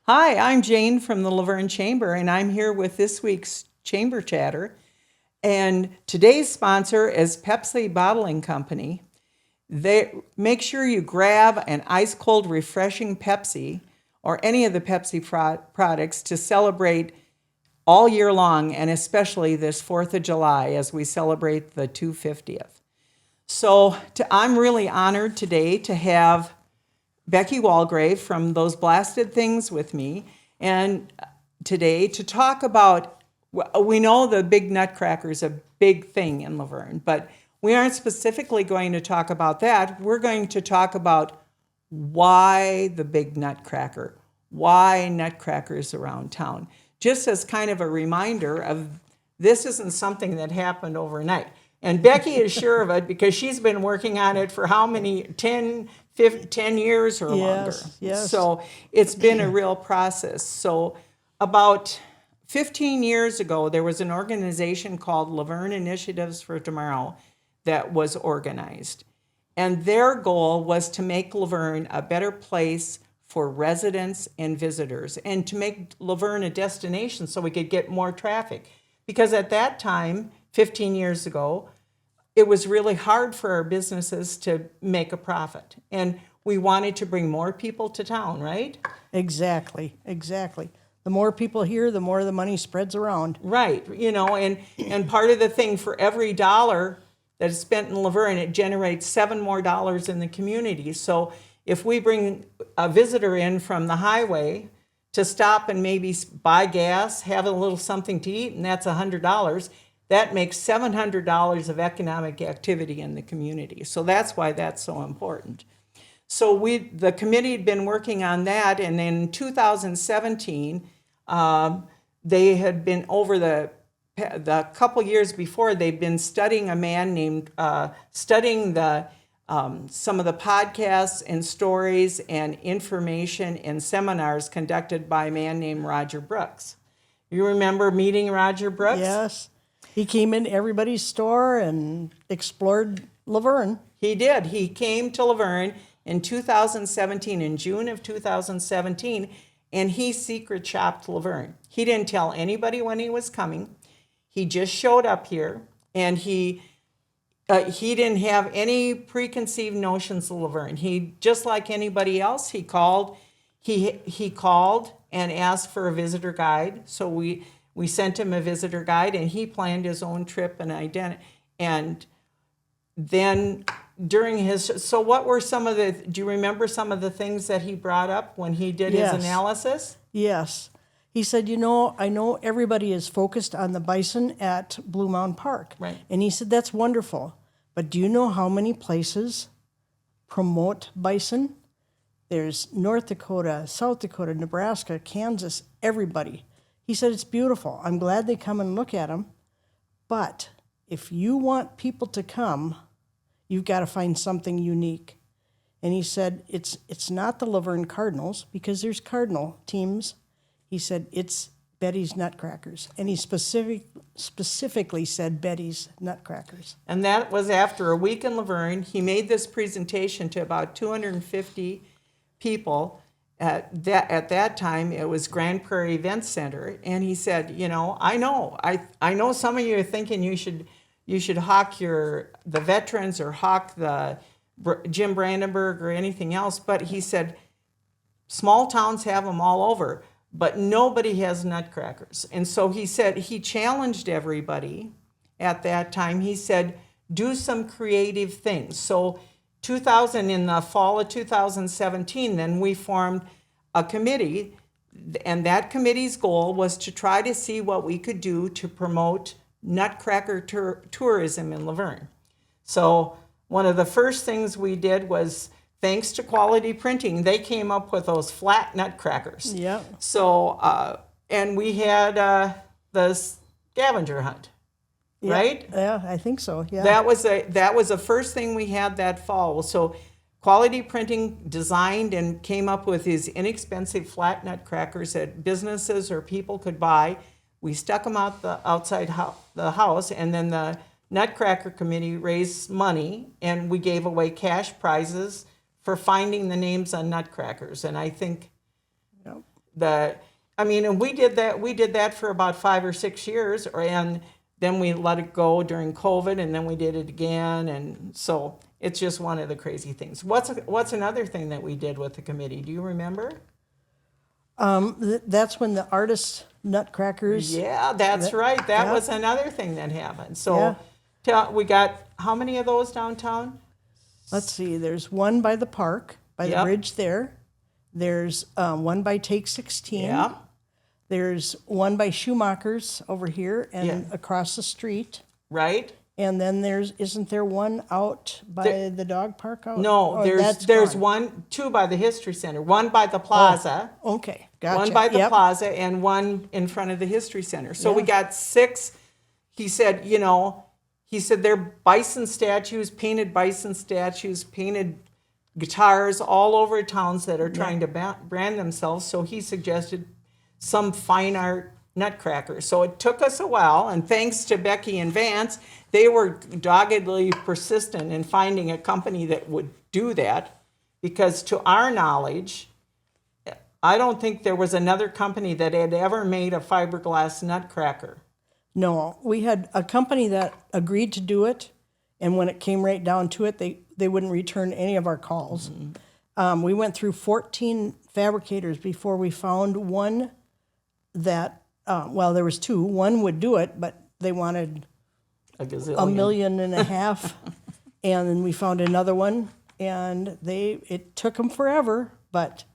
Hi, I'm Jane from the Laverne Chamber, and I'm here with this week's Chamber Chatter. And today's sponsor is Pepsi Bottling Company. They make sure you grab an ice cold, refreshing Pepsi or any of the Pepsi products to celebrate all year long, and especially this 4th of July as we celebrate the 250th. So I'm really honored today to have Becky Walgrave from Those Blasted Things with me, and today to talk about, we know the big Nutcracker is a big thing in Laverne, but we aren't specifically going to talk about that. We're going to talk about why the big Nutcracker, why Nutcrackers around town. Just as kind of a reminder of this isn't something that happened overnight. And Becky is sure of it because she's been working on it for how many, 10 years or longer. Yes. So it's been a real process. So about 15 years ago, there was an organization called Laverne Initiatives for Tomorrow that was organized. And their goal was to make Laverne a better place for residents and visitors, and to make Laverne a destination so we could get more traffic. Because at that time, 15 years ago, it was really hard for our businesses to make a profit. And we wanted to bring more people to town, right? Exactly. The more people here, the more the money spreads around. Right, and part of the thing, for every dollar that is spent in Laverne, it generates $7 more in the community. So if we bring a visitor in from the highway to stop and maybe buy gas, have a little something to eat, and that's $100, that makes $700 of economic activity in the community. So that's why that's so important. So the committee had been working on that, and in 2017, they had been over the couple years before, they'd been studying a man named, studying some of the podcasts and stories and information and seminars conducted by a man named Roger Brooks. You remember meeting Roger Brooks? Yes. He came in everybody's store and explored Laverne. He did. He came to Laverne in 2017, in June of 2017, and he secret shopped Laverne. He didn't tell anybody when he was coming. He just showed up here, and he didn't have any preconceived notions of Laverne. He, just like anybody else, he called and asked for a visitor guide. So we sent him a visitor guide, and he planned his own trip and then during his, so what were do you remember some of the things that he brought up when he did his analysis? Yes. He said, I know everybody is focused on the bison at Blue Mountain Park. Right. And he said, that's wonderful. But do you know how many places promote bison? There's North Dakota, South Dakota, Nebraska, Kansas, everybody. He said, it's beautiful. I'm glad they come and look at them. But if you want people to come, you've got to find something unique. And he said, it's not the Laverne Cardinals, because there's Cardinal teams. He said, it's Betty's Nutcrackers. And he specifically said Betty's Nutcrackers. And that was after a week in Laverne. He made this presentation to about 250 people. At that time, it was Grand Prairie Event Center. And he said, I know some of you are thinking you should hawk the veterans or hawk the Jim Brandenburg or anything else. But he said, small towns have them all over, but nobody has Nutcrackers. And so he said, he challenged everybody at that time. He said, do some creative things. So in the fall of 2017, then we formed a committee, and that committee's goal was to try to see what we could do to promote Nutcracker tourism in Laverne. So one of the first things we did was, thanks to Quality Printing, they came up with those flat Nutcrackers. Yeah. So, and we had the scavenger hunt, right? Yeah, I think so. Yeah. That was the first thing we had that fall. So Quality Printing designed and came up with these inexpensive flat Nutcrackers that businesses or people could buy. We stuck them outside the house, and then the Nutcracker Committee raised money, and we gave away cash prizes for finding the names on Nutcrackers. And I think and we did that for about 5 or 6 years, and then we let it go during COVID, and then we did it again, and so it's just one of the crazy things. What's another thing that we did with the committee? Do you remember? That's when the artist Nutcrackers. Yeah, that's right. That was another thing that happened. So we got how many of those downtown? Let's see. There's one by the park, by the bridge there. There's one by Take 16. Yeah. There's one by Schumacher's over here and across the street. Right. And then isn't there one out by the dog park out? No, there's two by the History Center, one by the plaza. Oh, okay, gotcha. One by the plaza and one in front of the History Center. So we got 6. He said, they're bison statues, painted guitars all over towns that are trying to brand themselves. So he suggested some fine art Nutcracker. So it took us a while, and thanks to Becky and Vance, they were doggedly persistent in finding a company that would do that, because to our knowledge, I don't think there was another company that had ever made a fiberglass Nutcracker. No, we had a company that agreed to do it, and when it came right down to it, they wouldn't return any of our calls. Mm-hmm. We went through 14 fabricators before we found one that, there was 2. One would do it, but they wanted $1.5 million. And then we found another one, and it took them forever, but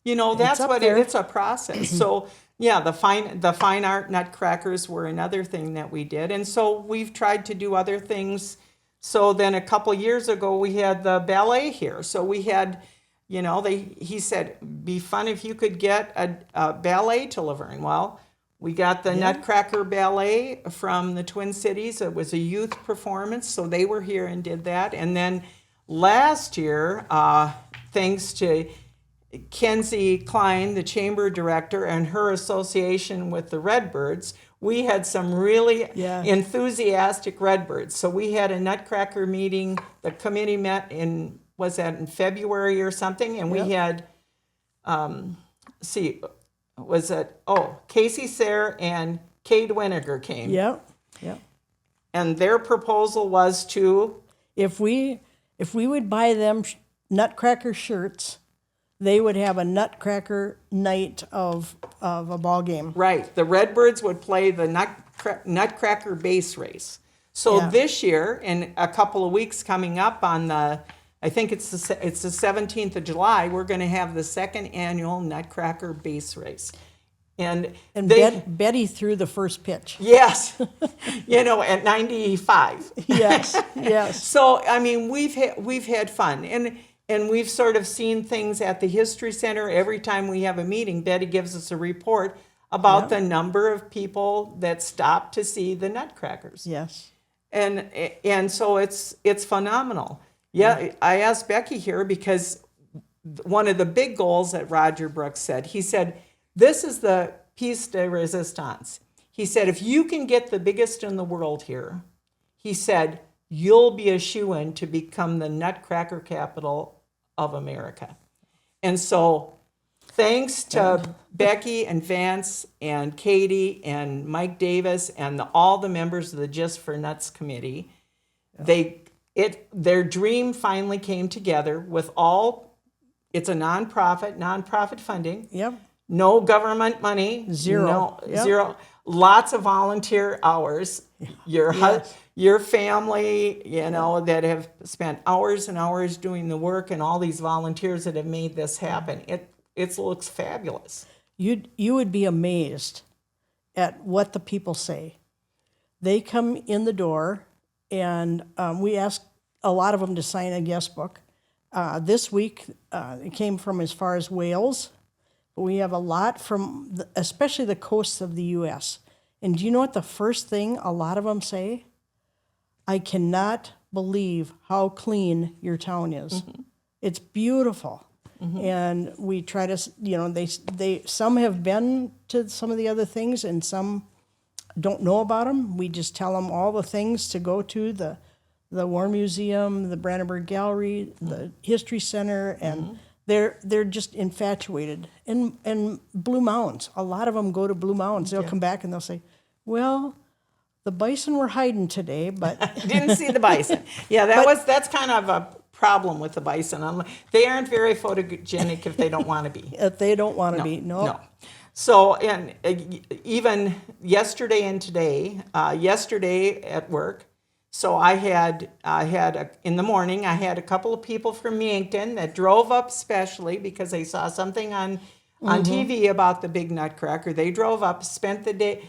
that's what it's a process. So the fine art Nutcrackers were another thing that we did, and so we've tried to do other things. So then a couple years ago we had the ballet here. So we had, he said, be fun if you could get a ballet to Laverne. Well, we got the Nutcracker Ballet from the Twin Cities. It was a youth performance, so they were here and did that. And then last year, thanks to 𝗵𝗵𝗁𝗍𝗍, the chamber director, and her association with the Redbirds, we had some really enthusiastic Redbirds. So we had a Nutcracker meeting. The committee met in February or something, and we had, Casey Sayre and 𝗲𝗵𝗺𝗁𝗲𝗿 came. Yep. And their proposal was to, if we would buy them Nutcracker shirts, they would have a Nutcracker night of a ball game. Right. The Redbirds would play the Nutcracker base race. So this year, in a couple of weeks coming up on I think it's the 17th of July, we're going to have the 2nd annual Nutcracker base race. And Betty threw the first pitch. Yes, at 95. Yes. So we've had fun, and we've sort of seen things at the History Center. Every time we have a meeting, Betty gives us a report about the number of people that stop to see the Nutcrackers. Yes, and so it's phenomenal. Yeah, I asked Becky here because one of the big goals that Roger Brooks said, he said, this is the piece de resistance. He said, if you can get the biggest in the world here, he said, you'll be a shoo-in to become the Nutcracker capital of America. And so thanks to Becky and Vance and Katie and Mike Davis and all the members of the Just for Nuts committee, their dream finally came together with it's a nonprofit funding. Yep. No government money. Zero. Zero. Lots of volunteer hours. Your family, that have spent hours and hours doing the work, and all these volunteers that have made this happen. It looks fabulous. You would be amazed at what the people say. They come in the door, and we ask a lot of them to sign a guest book. This week, it came from as far as Wales. But we have a lot from, especially the coasts of the U.S. And do you know what the first thing a lot of them say? I cannot believe how clean your town is. Mm-hmm. It's beautiful. Mm-hmm. And we try to, some have been to some of the other things and some don't know about them. We just tell them all the things to go to, the War Museum, the Brandenburg Gallery, the History Center, and they're just infatuated. And Blue Mountains, a lot of them go to Blue Mountains. They'll come back and they'll say, well, the bison were hiding today, but Didn't see the bison. Yeah, that's kind of a problem with the bison. They aren't very photogenic if they don't want to be. if they don't want to be, no. No. So, and even yesterday and today, yesterday at work, so I had in the morning, I had a couple of people from Yankton that drove up specially because they saw something on TV about the big Nutcracker. They drove up, spent the day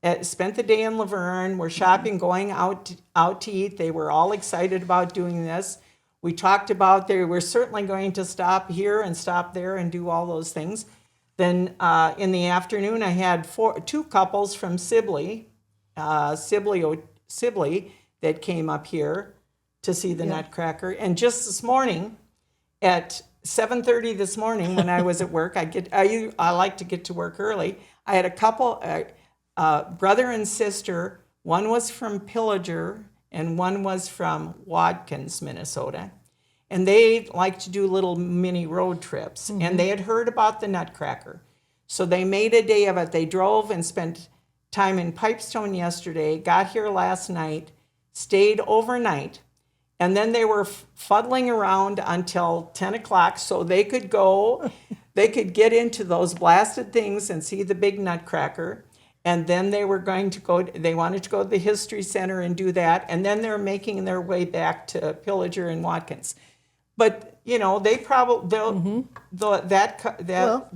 in Laverne. We're shopping, going out to eat. They were all excited about doing this. We talked about they were certainly going to stop here and stop there and do all those things. Then in the afternoon, I had two couples from Sibley that came up here to see the Nutcracker. And just this morning, at 7:30 this morning, when I was at work, I like to get to work early. I had a couple, brother and sister. One was from Pillager and one was from Watkins, Minnesota. And they like to do little mini road trips. And they had heard about the Nutcracker. So they made a day of it. They drove and spent time in Pipestone yesterday, got here last night, stayed overnight, and then they were fuddling around until 10 o'clock so they could get into those blasted things and see the big Nutcracker. And then they wanted to go to the History Center and do that. And then they're making their way back to Pillager and Watkins. But, they probably,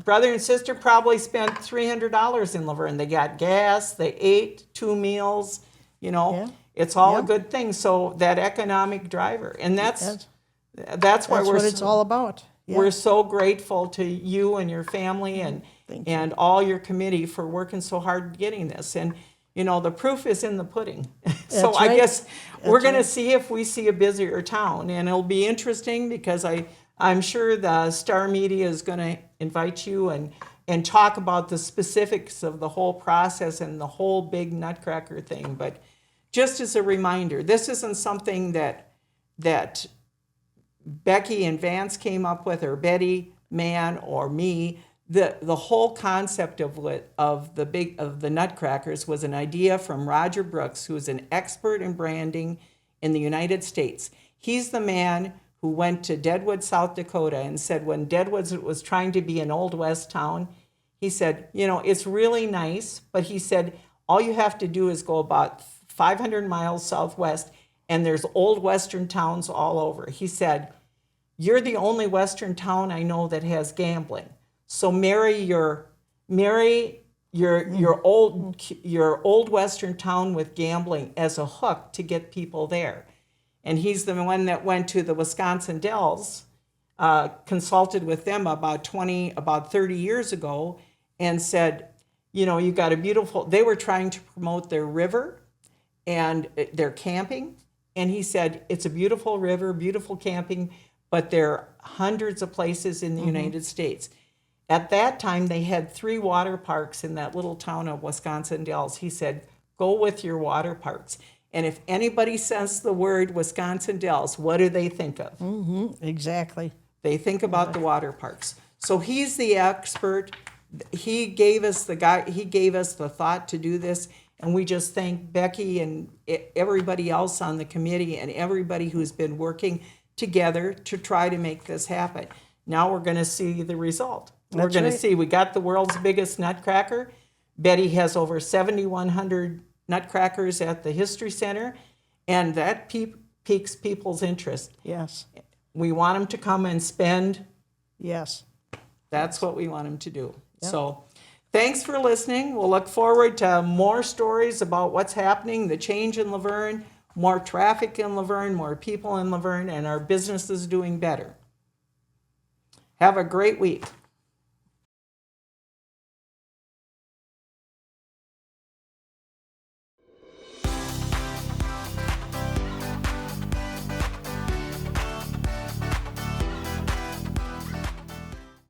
brother and sister probably spent $300 in Laverne. They got gas, they ate 2 meals, it's all a good thing. So that economic driver. And that's why what it's all about. Yeah. We're so grateful to you and your family and all your committee for working so hard getting this. And, the proof is in the pudding. So I guess we're going to see if we see a busier town. And it'll be interesting because I'm sure the Star Media is going to invite you and talk about the specifics of the whole process and the whole big Nutcracker thing. But just as a reminder, this isn't something that Becky and Vance came up with, or Betty, Mann, or me. The whole concept of the Nutcrackers was an idea from Roger Brooks, who is an expert in branding in the United States. He's the man who went to Deadwood, South Dakota, and said when Deadwood was trying to be an Old West town, he said, it's really nice, but he said, all you have to do is go about 500 miles southwest, and there's old Western towns all over. He said, you're the only Western town I know that has gambling. So marry your old Western town with gambling as a hook to get people there. And he's the one that went to the Wisconsin Dells, consulted with them about 30 years ago, and said, you got a beautiful. They were trying to promote their river and their camping, and he said it's a beautiful river, beautiful camping, but there are hundreds of places in the United States. At that time, they had 3 water parks in that little town of Wisconsin Dells. He said, go with your water parks. And if anybody says the word Wisconsin Dells, what do they think of? Exactly. They think about the water parks. So he's the expert. He gave us the thought to do this. And we just thank Becky and everybody else on the committee and everybody who's been working together to try to make this happen. Now we're going to see the result. We're going to see, we got the world's biggest Nutcracker. Betty has over 7,100 Nutcrackers at the History Center, and that piques people's interest. Yes. We want them to come and spend. Yes. That's what we want them to do. Yep. So thanks for listening. We'll look forward to more stories about what's happening, the change in Laverne, more traffic in Laverne, more people in Laverne, and our businesses doing better. Have a great week.